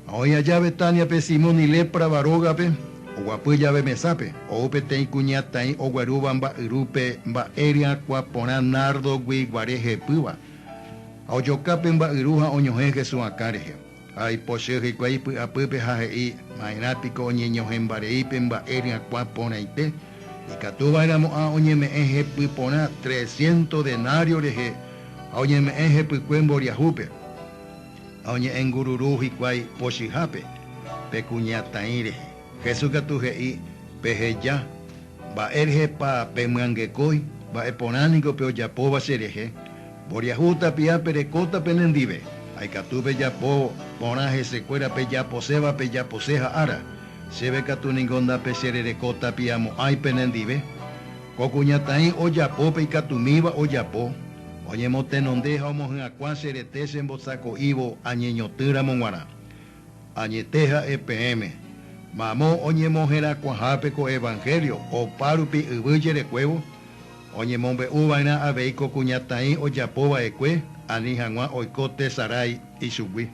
Oya llave Tania pe Simón y lepra baroga pe. O guapu llave mesape. O pe ten cuñata y o guarubamba irupe ba eria cuapona nardo gui guareje puba. O yocape ba iruja oñoje su acareje. Ay poseje guay pu apupe jaje y mainapico oñeño embarei ba eria cuapona ite. Y catuba éramos a oñeme eje pupona 300 denarios reje. A oñeme eje pucuemboria jupe. Oñe engururuji kwai poshijape pecuñataire Jesús catuje y pejeya ba erje pa pemuangekoi ba eponánico peo yapo ba sereje boriajuta pia perecota penendive ay catupe yapo ponaje secuera pe yapo seba pe yapo seja ara sebe catu ningonda pe sererecota piamo ay penendive cocuñatain o yapo pe catumiva o yapo. Oye, motenondeja omos en acuacerete en bosaco ivo añeñotura monguana. Añeteja EPM. Mamo oñe mojera cuajape co evangelio o parupi ubuyere cuevo. Oñe mombe uvaina abeico cuñataín o yapoba ecue. Anijanua oicote sarai y subui.